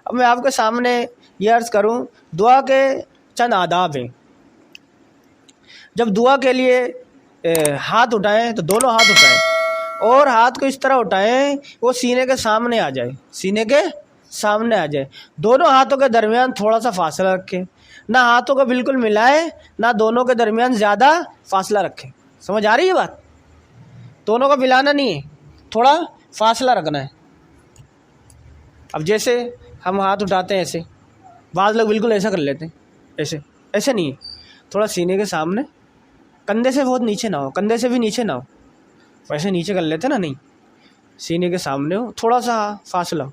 اب میں آپ کے سامنے یہ عرض کروں، دعا کے چند آداب ہیں۔ جب دعا کے لیے ہاتھ اٹھائیں تو دونوں ہاتھ اٹھائیں، اور ہاتھ کو اس طرح اٹھائیں وہ سینے کے سامنے آ جائے، سینے کے سامنے آ جائے۔ دونوں ہاتھوں کے درمیان تھوڑا سا فاصلہ رکھیں، نہ ہاتھوں کو بالکل ملائیں، نہ دونوں کے درمیان زیادہ فاصلہ رکھیں۔ سمجھ آ رہی ہے بات؟ دونوں کو ملانا نہیں ہے، تھوڑا فاصلہ رکھنا ہے۔ اب جیسے ہم ہاتھ اٹھاتے ہیں ایسے، بعض لوگ بالکل ایسا کر لیتے ہیں، ایسے نہیں ہے، تھوڑا سینے کے سامنے، کندھے سے بہت نیچے نہ ہو، کندھے سے بھی نیچے نہ ہو، ویسے نیچے کر لیتے نا، نہیں، سینے کے سامنے ہو، تھوڑا سا فاصلہ ہو،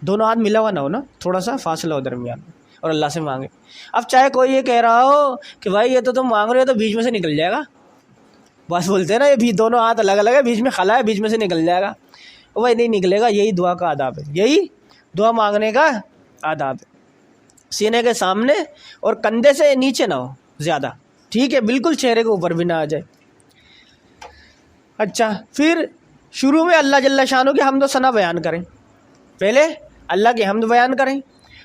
دونوں ہاتھ ملا ہوا نہ ہو نا، تھوڑا سا فاصلہ ہو درمیان میں، اور اللہ سے مانگے۔ اب چاہے کوئی یہ کہہ رہا ہو کہ بھائی یہ تو تم مانگ رہے ہو تو بیچ میں سے نکل جائے گا، بس بولتے ہیں نا، یہ بھی دونوں ہاتھ الگ الگ ہے، بیچ میں خلا ہے، بیچ میں سے نکل جائے گا، وہی نہیں نکلے گا۔ یہی دعا کا آداب ہے، یہی دعا مانگنے کا آداب ہے۔ سینے کے سامنے اور کندھے سے نیچے نہ ہو زیادہ، ٹھیک ہے، بالکل چہرے کے اوپر بھی نہ آ جائے۔ اچھا، پھر شروع میں اللہ جل شانہ کی حمد و ثنا بیان کریں، پہلے اللہ کی حمد بیان کریں،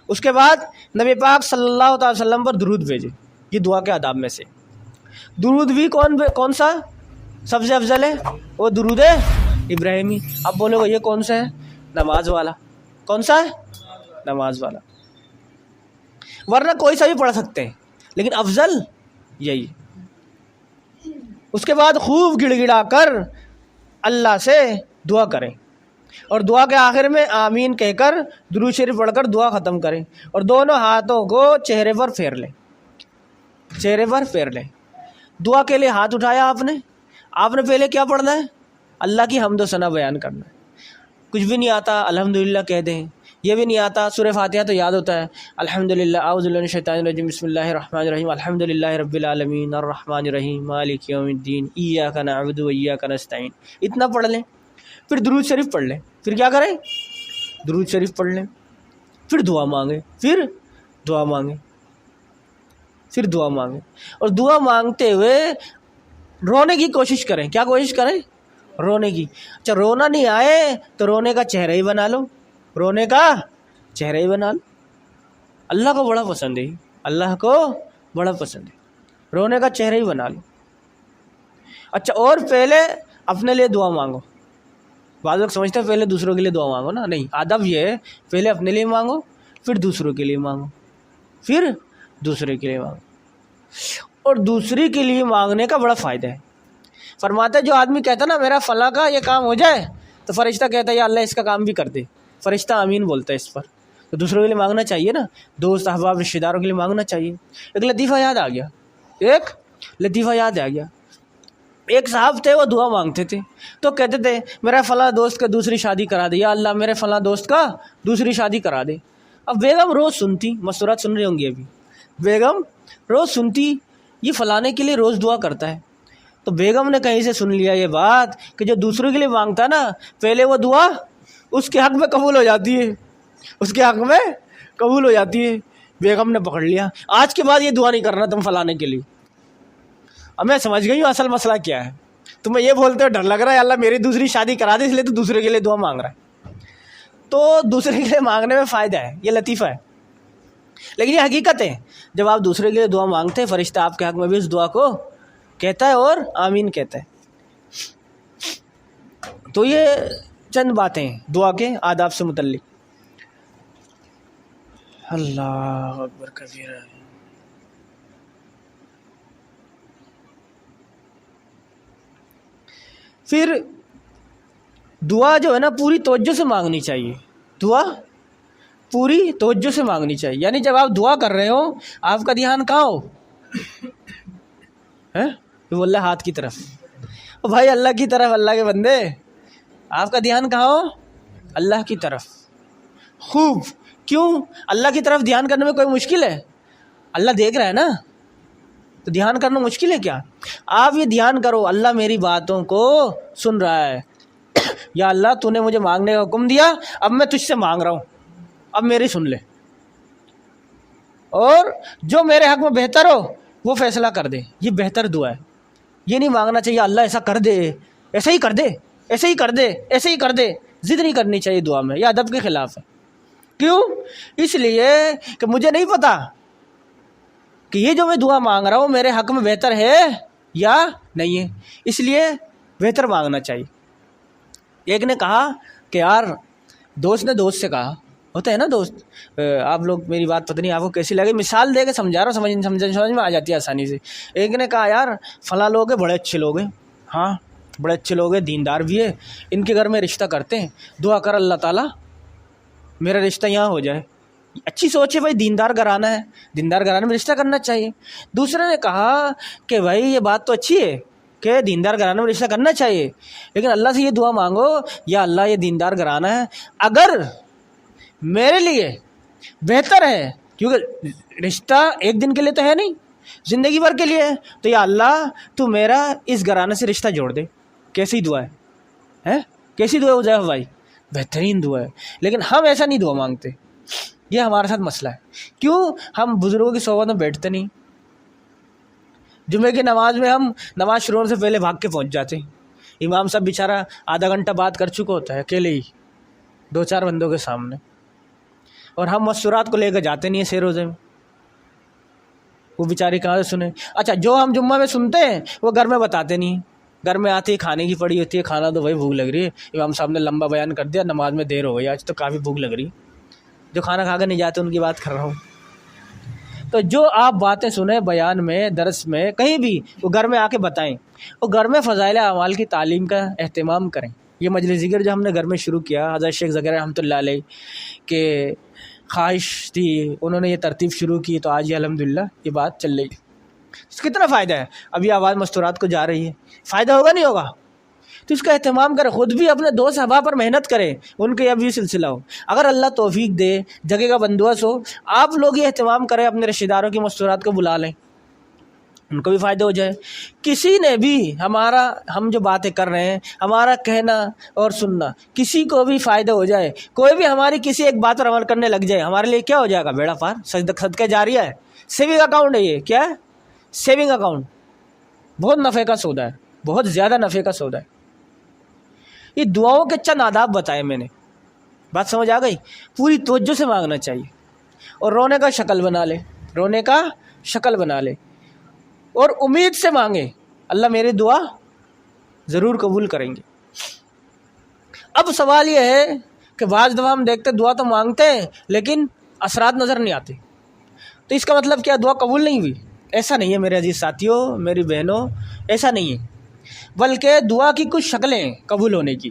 اس کے بعد نبی پاک صلی اللہ تعالی وسلم پر درود بھیجیں۔ یہ دعا کے آداب میں سے درود بھی کون سا سب سے افضل ہے؟ وہ درود ابراہیمی۔ اب بولے گا یہ کون سا ہے؟ نماز والا۔ کون سا ہے؟ نماز والا۔ ورنہ کوئی سا بھی پڑھ سکتے ہیں، لیکن افضل یہی۔ اس کے بعد خوب گڑ گڑا کر اللہ سے دعا کریں، اور دعا کے آخر میں آمین کہہ کر درود شریف پڑھ کر دعا ختم کریں، اور دونوں ہاتھوں کو چہرے پر پھیر لیں، چہرے پر پھیر لیں۔ دعا کے لیے ہاتھ اٹھایا آپ نے پہلے کیا پڑھنا ہے؟ اللہ کی حمد و ثنا بیان کرنا ہے۔ کچھ بھی نہیں آتا الحمدللہ کہہ دیں، یہ بھی نہیں آتا سورہ فاتحہ تو یاد ہوتا ہے، الحمدللہ اعوذ باللہ من الشیطان الرجیم بسم اللہ الرحمن الرحیم الحمدللہ رب العالمین الرحمن الرحیم مالک یوم الدین ایاک نعبد و ایاک نستعین، اتنا پڑھ لیں۔ پھر درود شریف پڑھ لیں، پھر کیا کریں؟ درود شریف پڑھ لیں، پھر دعا مانگیں، پھر دعا مانگیں، پھر دعا مانگیں، اور دعا مانگتے ہوئے رونے کی کوشش کریں۔ کیا کوشش کریں؟ رونے کی۔ اچھا، رونا نہیں آئے تو رونے کا چہرہ ہی بنا لو، رونے کا چہرہ ہی بنا لو۔ اللہ کو بڑا پسند ہے، اللہ کو بڑا پسند ہے، رونے کا چہرہ ہی بنا لو۔ اچھا، اور پہلے اپنے لیے دعا مانگو۔ بعض لوگ سمجھتے ہیں پہلے دوسروں کے لیے دعا مانگو نا، نہیں، آداب یہ ہے پہلے اپنے لیے مانگو، پھر دوسروں کے لیے مانگو، پھر دوسرے کے لیے مانگو۔ اور دوسری کے لیے مانگنے کا بڑا فائدہ ہے۔ فرماتے ہیں جو آدمی کہتا نا میرا فلاں کا یہ کام ہو جائے، تو فرشتہ کہتا ہے یا اللہ اس کا کام بھی کر دے، فرشتہ آمین بولتا ہے اس پر۔ تو دوسروں کے لیے مانگنا چاہیے نا، دوست احباب رشتہ داروں کے لیے مانگنا چاہیے۔ ایک لطیفہ یاد آ گیا، ایک صاحب تھے، وہ دعا مانگتے تھے تو کہتے تھے میرا فلاں دوست کا دوسری شادی کرا دے، یا اللہ میرے فلاں دوست کا دوسری شادی کرا دے۔ اب بیگم روز سنتی، مستورات سن رہی ہوں گی ابھی، بیگم روز سنتی یہ فلانے کے لیے روز دعا کرتا ہے، تو بیگم نے کہیں سے سن لیا یہ بات کہ جو دوسروں کے لیے مانگتا نا پہلے وہ دعا اس کے حق میں قبول ہو جاتی ہے، اس کے حق میں قبول ہو جاتی ہے۔ بیگم نے پکڑ لیا، آج کے بعد یہ دعا نہیں کرنا تم فلانے کے لیے۔ اب میں سمجھ گئی ہوں اصل مسئلہ کیا ہے، تمہیں یہ بولتے ہو ڈر لگ رہا ہے اللہ میری دوسری شادی کرا دے، اس لیے تو دوسرے کے لیے دعا مانگ رہا ہے۔ تو دوسرے کے لیے مانگنے میں فائدہ ہے، یہ لطیفہ ہے، لیکن یہ حقیقت ہے۔ جب آپ دوسرے کے لیے دعا مانگتے ہیں فرشتہ آپ کے حق میں بھی اس دعا کو کہتا ہے اور آمین کہتا ہے۔ تو یہ چند باتیں دعا کے آداب سے متعلق۔ اللہ اکبر کبیرہ۔ پھر دعا جو ہے نا پوری توجہ سے مانگنی چاہیے، دعا پوری توجہ سے مانگنی چاہیے، یعنی جب آپ دعا کر رہے ہو آپ کا دھیان کہاں ہو؟ وہ اللہ ہاتھ کی طرف، بھائی اللہ کی طرف، اللہ کے بندے آپ کا دھیان کہاں ہو؟ اللہ کی طرف۔ خوب، کیوں اللہ کی طرف دھیان کرنے میں کوئی مشکل ہے؟ اللہ دیکھ رہا ہے نا، تو دھیان کرنا مشکل ہے کیا؟ آپ یہ دھیان کرو اللہ میری باتوں کو سن رہا ہے، یا اللہ تو نے مجھے مانگنے کا حکم دیا، اب میں تجھ سے مانگ رہا ہوں، اب میری سن لے، اور جو میرے حق میں بہتر ہو وہ فیصلہ کر دے۔ یہ بہتر دعا ہے، یہ نہیں مانگنا چاہیے اللہ ایسا کر دے، ایسا ہی کر دے، ایسے ہی کر دے، ایسے ہی کر دے، ضد نہیں کرنی چاہیے دعا میں، یہ ادب کے خلاف ہے۔ کیوں؟ اس لیے کہ مجھے نہیں پتا کہ یہ جو میں دعا مانگ رہا ہوں میرے حق میں بہتر ہے یا نہیں ہے، اس لیے بہتر مانگنا چاہیے۔ ایک نے کہا کہ یار دوست نے دوست سے کہا، ہوتا ہے نا دوست، آپ لوگ میری بات پتہ نہیں آپ کو کیسی لگے، مثال دے کے سمجھا رہا ہوں، سمجھ میں آ جاتی ہے آسانی سے۔ ایک نے کہا یار فلاں لوگ ہیں بڑے اچھے لوگ ہیں، ہاں بڑے اچھے لوگ ہیں، دیندار بھی ہے، ان کے گھر میں رشتہ کرتے ہیں، دعا کر اللہ تعالیٰ میرا رشتہ یہاں ہو جائے۔ اچھی سوچ ہے بھائی، دیندار گھرانہ ہے، دیندار گھرانے میں رشتہ کرنا چاہیے۔ دوسرے نے کہا کہ بھائی یہ بات تو اچھی ہے کہ دیندار گھرانے میں رشتہ کرنا چاہیے، لیکن اللہ سے یہ دعا مانگو یا اللہ یہ دیندار گھرانہ ہے اگر میرے لیے بہتر ہے، کیونکہ رشتہ ایک دن کے لیے تو ہے نہیں، زندگی بھر کے لیے ہے، تو یا اللہ تو میرا اس گھرانے سے رشتہ جوڑ دے۔ کیسی دعا ہے، کیسی دعا ہو جائے بھائی، بہترین دعا ہے۔ لیکن ہم ایسا نہیں دعا مانگتے، یہ ہمارے ساتھ مسئلہ ہے۔ کیوں؟ ہم بزرگوں کی صحبت میں بیٹھتے نہیں، جمعے کی نماز میں ہم نماز شروع ہونے سے پہلے بھاگ کے پہنچ جاتے ہیں، امام صاحب بیچارہ آدھا گھنٹہ بات کر چکا ہوتا ہے اکیلے ہی 2-4 بندوں کے سامنے، اور ہم مستورات کو لے کے جاتے نہیں ہیں سے روزے میں، وہ بیچاری کہاں سے سنیں۔ اچھا جو ہم جمعہ میں سنتے ہیں وہ گھر میں بتاتے نہیں ہیں، گھر میں آتے ہی کھانے کی پڑی ہوتی ہے، کھانا تو بھائی بھوک لگ رہی ہے، امام صاحب نے لمبا بیان کر دیا، نماز میں دیر ہو گئی، آج تو کافی بھوک لگ رہی، جو کھانا کھا کے نہیں جاتے ان کی بات کر رہا ہوں۔ تو جو آپ باتیں سنیں بیان میں، درس میں، کہیں بھی، وہ گھر میں آ کے بتائیں، اور گھر میں فضائل اعمال کی تعلیم کا اہتمام کریں۔ یہ مجلس ذکر جو ہم نے گھر میں شروع کیا، حضرت شیخ ذکر رحمۃ اللہ علیہ کہ خواہش تھی، انہوں نے یہ ترتیب شروع کی، تو آج یہ الحمدللہ یہ بات چل رہی ہے۔ اس کتنا فائدہ ہے، ابھی آواز مستورات کو جا رہی ہے، فائدہ ہوگا نہیں ہوگا؟ تو اس کا اہتمام کرے، خود بھی اپنے دوست احباب پر محنت کرے، ان کے اب یہ سلسلہ ہو، اگر اللہ توفیق دے، جگہ کا بندوبست ہو، آپ لوگ یہ اہتمام کریں، اپنے رشتہ داروں کی مستورات کو بلا لیں، ان کو بھی فائدہ ہو جائے۔ کسی نے بھی ہم جو باتیں کر رہے ہیں، ہمارا کہنا اور سننا، کسی کو بھی فائدہ ہو جائے، کوئی بھی ہماری کسی ایک بات پر عمل کرنے لگ جائے، ہمارے لیے کیا ہو جائے گا؟ بیڑا پار، صدقہ جاریہ ہے، سیونگ اکاؤنٹ ہے، یہ کیا ہے؟ سیونگ اکاؤنٹ، بہت نفع کا سودا ہے، بہت زیادہ نفع کا سودا ہے۔ یہ دعاؤں کے چند آداب بتائے میں نے، بات سمجھ آ گئی؟ پوری توجہ سے مانگنا چاہیے، اور رونے کا شکل بنا لے، رونے کا شکل بنا لے، اور امید سے مانگے، اللہ میری دعا ضرور قبول کریں گے۔ اب سوال یہ ہے کہ بعض دفعہ ہم دیکھتے دعا تو مانگتے ہیں لیکن اثرات نظر نہیں آتے، تو اس کا مطلب کیا دعا قبول نہیں ہوئی؟ ایسا نہیں ہے میرے عزیز ساتھیوں، میری بہنوں، ایسا نہیں ہے، بلکہ دعا کی کچھ شکلیں ہیں قبول ہونے کی۔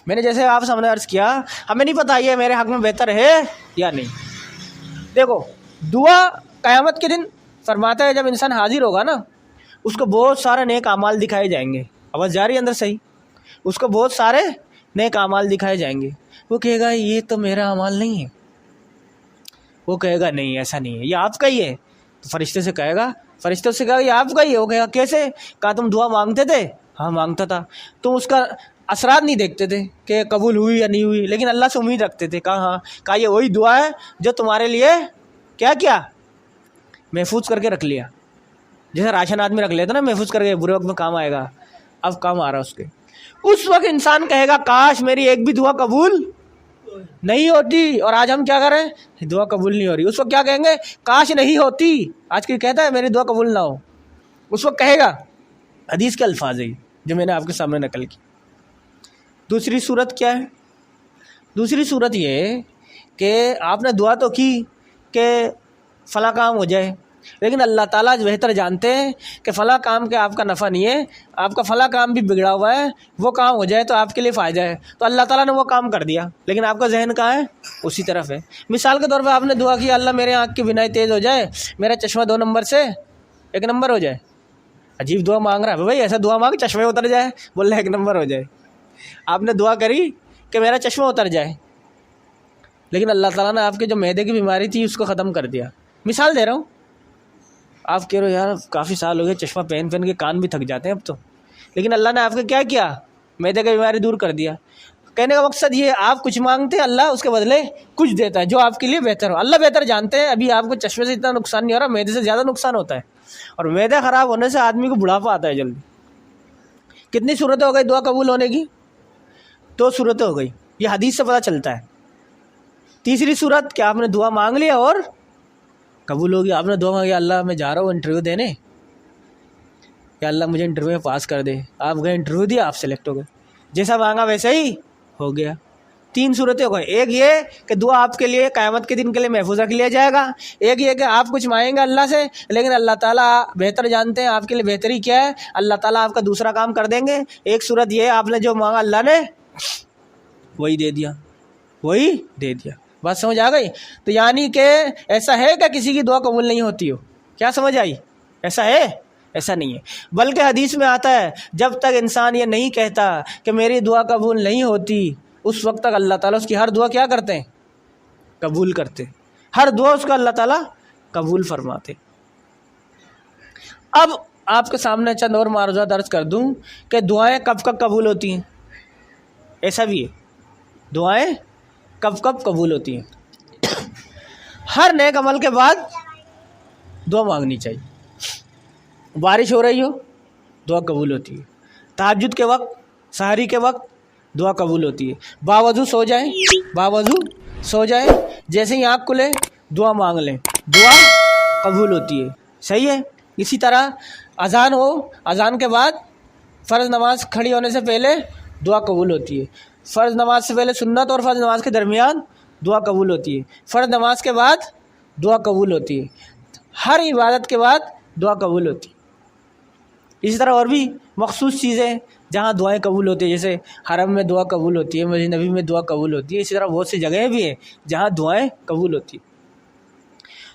میں نے جیسے آپ سامنے عرض کیا، ہمیں نہیں پتہ یہ میرے حق میں بہتر ہے یا نہیں۔ دیکھو دعا قیامت کے دن فرماتا ہے جب انسان حاضر ہوگا نا، اس کو بہت سارے نیک اعمال دکھائے جائیں گے، آواز جا رہی ہے اندر صحیح؟ اس کو بہت سارے نیک اعمال دکھائے جائیں گے، وہ کہے گا یہ تو میرا اعمال نہیں ہے، وہ کہے گا نہیں ایسا نہیں ہے، یہ آپ کا ہی ہے، تو فرشتے سے کہے گا، فرشتوں سے کہا یہ آپ کا ہی ہے، وہ کہے گا کیسے؟ کہا تم دعا مانگتے تھے؟ ہاں مانگتا تھا۔ تم اس کا اثرات نہیں دیکھتے تھے کہ قبول ہوئی یا نہیں ہوئی، لیکن اللہ سے امید رکھتے تھے، کہا ہاں، کہا یہ وہی دعا ہے جو تمہارے لیے کیا محفوظ کر کے رکھ لیا، جیسے راشن آدمی رکھ لیتا نا محفوظ کر کے، برے وقت میں کام آئے گا، اب کام آ رہا اس کے۔ اس وقت انسان کہے گا کاش میری ایک بھی دعا قبول نہیں ہوتی، اور آج ہم کیا کر رہے ہیں؟ دعا قبول نہیں ہو رہی۔ اس وقت کیا کہیں گے؟ کاش نہیں ہوتی۔ آج کوئی کہتا ہے میری دعا قبول نہ ہو، اس وقت کہے گا، حدیث کے الفاظ ہے جو میں نے آپ کے سامنے نقل کی۔ دوسری صورت کیا ہے؟ دوسری صورت یہ کہ آپ نے دعا تو کی کہ فلاں کام ہو جائے، لیکن اللہ تعالیٰ بہتر جانتے ہیں کہ فلاں کام کے آپ کا نفع نہیں ہے، آپ کا فلاں کام بھی بگڑا ہوا ہے، وہ کام ہو جائے تو آپ کے لیے فائدہ ہے، تو اللہ تعالیٰ نے وہ کام کر دیا، لیکن آپ کا ذہن کہاں ہے؟ اسی طرف ہے۔ مثال کے طور پہ آپ نے دعا کی اللہ میرے آنکھ کی بینائی تیز ہو جائے، میرا چشمہ 2 نمبر سے 1 نمبر ہو جائے۔ عجیب دعا مانگ رہا ہے بھائی، ایسا دعا مانگ چشمے اتر جائے، بول رہا 1 نمبر ہو جائے۔ آپ نے دعا کری کہ میرا چشمہ اتر جائے، لیکن اللہ تعالیٰ نے آپ کے جو معدے کی بیماری تھی اس کو ختم کر دیا۔ مثال دے رہا ہوں، آپ کہہ رہے ہو یار کافی سال ہو گئے چشمہ پہن کے کان بھی تھک جاتے ہیں اب تو، لیکن اللہ نے آپ کے کیا معدے کی بیماری دور کر دیا۔ کہنے کا مقصد یہ، آپ کچھ مانگتے ہیں اللہ اس کے بدلے کچھ دیتا ہے جو آپ کے لیے بہتر ہو۔ اللہ بہتر جانتے ہیں، ابھی آپ کو چشمے سے اتنا نقصان نہیں ہو رہا، معدے سے زیادہ نقصان ہوتا ہے، اور معدہ خراب ہونے سے آدمی کو بڑھاپا آتا ہے جلدی۔ کتنی صورتیں ہو گئی دعا قبول ہونے کی؟ 2 صورتیں ہو گئی، یہ حدیث سے پتہ چلتا ہے۔ تیسری صورت کہ آپ نے دعا مانگ لیا اور قبول ہوگی. آپ نے دعا مانگی اللہ میں جا رہا ہوں انٹرویو دینے, یا اللہ مجھے انٹرویو میں پاس کر دے. آپ گئے انٹرویو دیا, آپ سلیکٹ ہو گئے, جیسا مانگا ویسے ہی ہو گیا. 3 صورتیں ہو گئی. ایک یہ کہ دعا آپ کے لیے قیامت کے دن کے لیے محفوظ رکھ لیا جائے گا. ایک یہ کہ آپ کچھ مانگیں گے اللہ سے, لیکن اللہ تعالیٰ بہتر جانتے ہیں آپ کے لیے بہتری کیا ہے, اللہ تعالیٰ آپ کا دوسرا کام کر دیں گے. ایک صورت یہ آپ نے جو مانگا اللہ نے وہی دے دیا, وہی دے دیا. بات سمجھ آ گئی؟ تو یعنی کہ ایسا ہے کہ کسی کی دعا قبول نہیں ہوتی ہو؟ کیا سمجھ آئی؟ ایسا ہے؟ ایسا نہیں ہے. بلکہ حدیث میں آتا ہے جب تک انسان یہ نہیں کہتا کہ میری دعا قبول نہیں ہوتی, اس وقت تک اللہ تعالیٰ اس کی ہر دعا کیا کرتے ہیں؟ قبول کرتے. ہر دعا اس کا اللہ تعالیٰ قبول فرماتے. اب آپ کے سامنے چند اور معروضات درج کر دوں کہ دعائیں کب کب قبول ہوتی ہیں. ایسا بھی ہے, دعائیں کب کب قبول ہوتی ہیں. ہر نیک عمل کے بعد دعا مانگنی چاہیے. بارش ہو رہی ہو دعا قبول ہوتی ہے. تہجد کے وقت, سحری کے وقت دعا قبول ہوتی ہے. باوضو سو جائیں, جیسے ہی آنکھ کھلے دعا مانگ لیں, دعا قبول ہوتی ہے. صحیح ہے. اسی طرح اذان ہو, اذان کے بعد فرض نماز کھڑی ہونے سے پہلے دعا قبول ہوتی ہے. فرض نماز سے پہلے سنت اور فرض نماز کے درمیان دعا قبول ہوتی ہے. فرض نماز کے بعد دعا قبول ہوتی ہے. ہر عبادت کے بعد دعا قبول ہوتی ہے. اسی طرح اور بھی مخصوص چیزیں جہاں دعائیں قبول ہوتی ہیں, جیسے حرم میں دعا قبول ہوتی ہے, مسجد نبی میں دعا قبول ہوتی ہے. اسی طرح بہت سی جگہیں بھی ہیں جہاں دعائیں قبول ہوتی ہیں.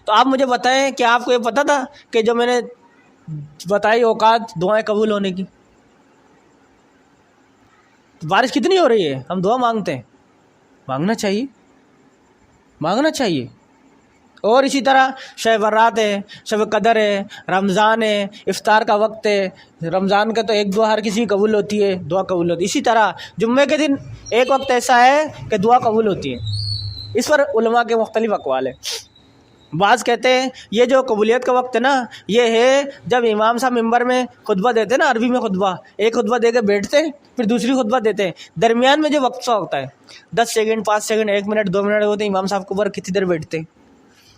تو آپ مجھے بتائیں کہ آپ کو یہ پتہ تھا کہ جو میں نے بتائی اوقات دعائیں قبول ہونے کی؟ بارش کتنی ہو رہی ہے, ہم دعا مانگتے ہیں, مانگنا چاہیے. اور اسی طرح شب برات ہے, شب قدر ہے, رمضان ہے, افطار کا وقت ہے. رمضان کا تو ایک دعا ہر کسی کی قبول ہوتی ہے, دعا قبول ہوتی ہے. اسی طرح جمعے کے دن ایک وقت ایسا ہے کہ دعا قبول ہوتی ہے. اس پر علماء کے مختلف اقوال ہیں. بعض کہتے ہیں یہ جو قبولیت کا وقت ہے نا, یہ ہے جب امام صاحب ممبر میں خطبہ دیتے ہیں نا, عربی میں خطبہ, ایک خطبہ دے کے بیٹھتے ہیں, پھر دوسری خطبہ دیتے ہیں, درمیان میں جو وقفہ ہوتا ہے 10 سیکنڈ 5 سیکنڈ 1 منٹ 2 منٹ ہوتے ہیں, امام صاحب کے اوپر کتنی دیر بیٹھتے ہیں,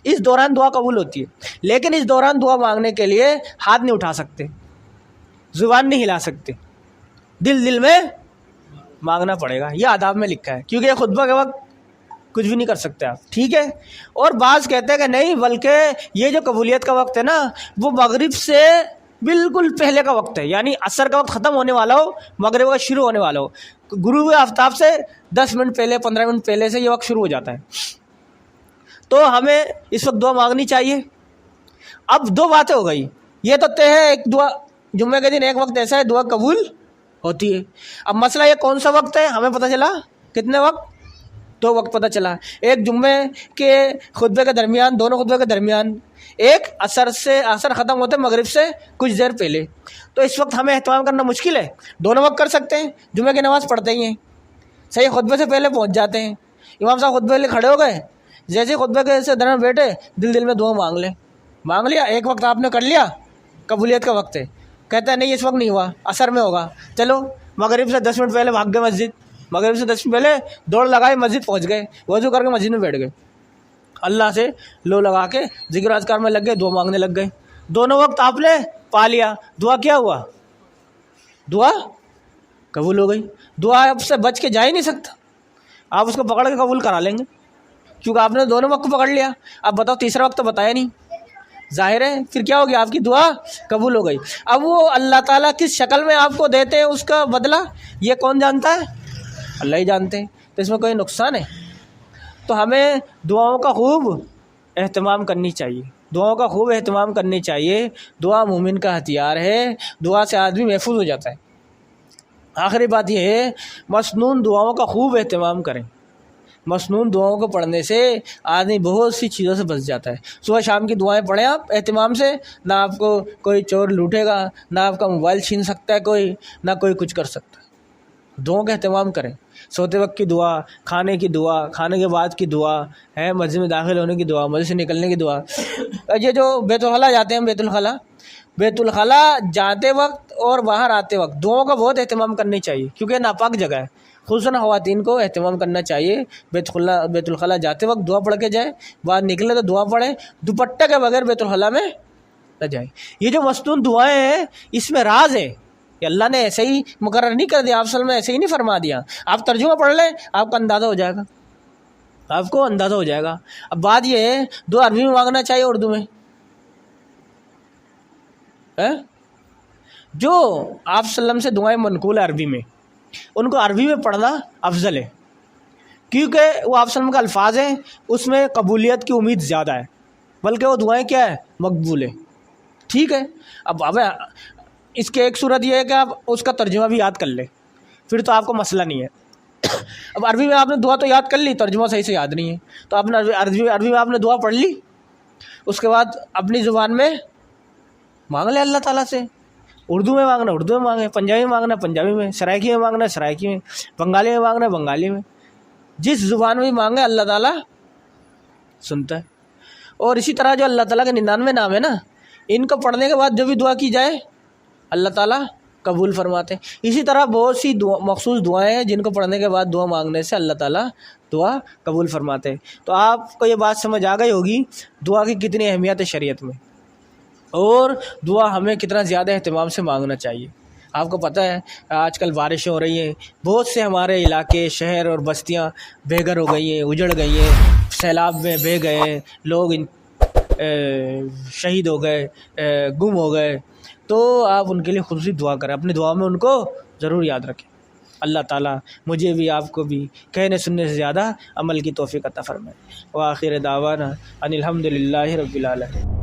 اس دوران دعا قبول ہوتی ہے. لیکن اس دوران دعا مانگنے کے لیے ہاتھ نہیں اٹھا سکتے, زبان نہیں ہلا سکتے, دل میں مانگنا پڑے گا. یہ آداب میں لکھا ہے, کیونکہ یہ خطبہ کے وقت کچھ بھی نہیں کر سکتے آپ, ٹھیک ہے. اور بعض کہتے ہیں کہ نہیں, بلکہ یہ جو قبولیت کا وقت ہے نا وہ مغرب سے بالکل پہلے کا وقت ہے, یعنی عصر کا وقت ختم ہونے والا ہو, مغرب کا شروع ہونے والا ہو. غروب آفتاب سے 10 منٹ پہلے 15 منٹ پہلے سے یہ وقت شروع ہو جاتا ہے. تو ہمیں اس وقت دعا مانگنی چاہیے. اب 2 باتیں ہو گئی, یہ تو طے ہے ایک دعا جمعے کے دن ایک وقت ایسا ہے دعا قبول ہوتی ہے. اب مسئلہ یہ کون سا وقت ہے, ہمیں پتہ چلا کتنے وقت, 2 وقت پتہ چلا. ایک جمعے کے خطبے کے درمیان, دونوں خطبے کے درمیان, ایک عصر ختم ہوتے مغرب سے کچھ دیر پہلے. تو اس وقت ہمیں اہتمام کرنا مشکل ہے, دونوں وقت کر سکتے ہیں. جمعے کی نماز پڑھتے ہی ہیں, صحیح خطبے سے پہلے پہنچ جاتے ہیں, امام صاحب خطبے کے لیے کھڑے ہو گئے, جیسے خطبے کے سے درمیان بیٹھے, دل میں دعا مانگ لیا. ایک وقت آپ نے کر لیا, قبولیت کا وقت ہے. کہتا ہے نہیں اس وقت نہیں ہوا, عصر میں ہوگا. چلو مغرب سے 10 منٹ پہلے بھاگ گئے مسجد, مغرب سے 10 منٹ پہلے دوڑ لگائی, مسجد پہنچ گئے, وضو کر کے مسجد میں بیٹھ گئے, اللہ سے لو لگا کے ذکر اذکار میں لگ گئے, دعا مانگنے لگ گئے. دونوں وقت آپ نے پا لیا, دعا کیا ہوا؟ دعا قبول ہو گئی. دعا اب سے بچ کے جا ہی نہیں سکتا, آپ اس کو پکڑ کے قبول کرا لیں گے, کیونکہ آپ نے دونوں وقت پکڑ لیا. اب بتاؤ تیسرا وقت تو بتایا نہیں, ظاہر ہے پھر کیا ہو گیا, آپ کی دعا قبول ہو گئی. اب وہ اللہ تعالیٰ کس شکل میں آپ کو دیتے ہیں اس کا بدلہ یہ کون جانتا ہے؟ اللہ ہی جانتے ہیں. تو اس میں کوئی نقصان ہے؟ تو ہمیں دعاؤں کا خوب اہتمام کرنی چاہیے. دعا مومن کا ہتھیار ہے, دعا سے آدمی محفوظ ہو جاتا ہے. آخری بات یہ ہے مسنون دعاؤں کا خوب اہتمام کریں. مسنون دعاؤں کو پڑھنے سے آدمی بہت سی چیزوں سے بچ جاتا ہے. صبح شام کی دعائیں پڑھیں آپ اہتمام سے, نہ آپ کو کوئی چور لوٹے گا, نہ آپ کا موبائل چھین سکتا ہے کوئی, نہ کوئی کچھ کر سکتا ہے. دعاؤں کا اہتمام کریں. سوتے وقت کی دعا, کھانے کی دعا, کھانے کے بعد کی دعا ہے, مسجد میں داخل ہونے کی دعا, مسجد سے نکلنے کی دعا. یہ جو بیت الخلاء جاتے ہیں, بیت الخلاء جاتے وقت اور باہر آتے وقت دعاؤں کا بہت اہتمام کرنی چاہیے, کیونکہ ناپاک جگہ ہے. خصوصاً خواتین کو اہتمام کرنا چاہیے، بیت الخلاء جاتے وقت دعا پڑھ کے جائے، بعد نکلے تو دعا پڑھیں، دوپٹہ کے بغیر بیت الخلاء میں نہ جائیں۔ یہ جو مستون دعائیں ہیں اس میں راز ہے کہ اللہ نے ایسے ہی مقرر نہیں کر دیا، آپ صلی میں ایسے ہی نہیں فرما دیا۔ آپ ترجمہ پڑھ لیں، آپ کا اندازہ ہو جائے گا، آپ کو اندازہ ہو جائے گا۔ اب بات یہ ہے دعا عربی میں مانگنا چاہیے اردو میں؟ جو آپ صلی اللہ علیہ وسلم سے دعائیں منقول ہے عربی میں، ان کو عربی میں پڑھنا افضل ہے، کیونکہ وہ آپ صلی اللہ علیہ وسلم کا الفاظ ہیں، اس میں قبولیت کی امید زیادہ ہے، بلکہ وہ دعائیں کیا ہے؟ مقبول ہے۔ ٹھیک ہے، اب اس کے ایک صورت یہ ہے کہ آپ اس کا ترجمہ بھی یاد کر لیں، پھر تو آپ کو مسئلہ نہیں ہے۔ اب عربی میں آپ نے دعا تو یاد کر لی، ترجمہ صحیح سے یاد نہیں ہے، تو آپ نے عربی میں آپ نے دعا پڑھ لی، اس کے بعد اپنی زبان میں مانگ لیں اللہ تعالیٰ سے۔ اردو میں مانگنا اردو میں مانگیں، پنجابی میں مانگنا پنجابی میں، سرائکی میں مانگنا سرائکی میں، بنگالی میں مانگنا بنگالی میں، جس زبان میں مانگے اللہ تعالیٰ سنتا ہے۔ اور اسی طرح جو اللہ تعالیٰ کے 99 نام ہے نا، ان کو پڑھنے کے بعد جو بھی دعا کی جائے اللہ تعالیٰ قبول فرماتے ہیں۔ اسی طرح بہت سی مخصوص دعائیں ہیں جن کو پڑھنے کے بعد دعا مانگنے سے اللہ تعالیٰ دعا قبول فرماتے ہیں۔ تو آپ کو یہ بات سمجھ آ گئی ہوگی دعا کی کتنی اہمیت ہے شریعت میں، اور دعا ہمیں کتنا زیادہ اہتمام سے مانگنا چاہیے۔ آپ کو پتہ ہے آج کل بارشیں ہو رہی ہیں، بہت سے ہمارے علاقے، شہر اور بستیاں بے گھر ہو گئی ہیں، اجڑ گئی ہیں، سیلاب میں بہہ گئے ہیں، لوگ شہید ہو گئے، گم ہو گئے، تو آپ ان کے لیے خصوصی دعا کریں، اپنی دعا میں ان کو ضرور یاد رکھیں۔ اللہ تعالیٰ مجھے بھی آپ کو بھی کہنے سننے سے زیادہ عمل کی توفیق عطا فرمائے۔ وآخر دعوانا ان الحمد للہ رب العالمین۔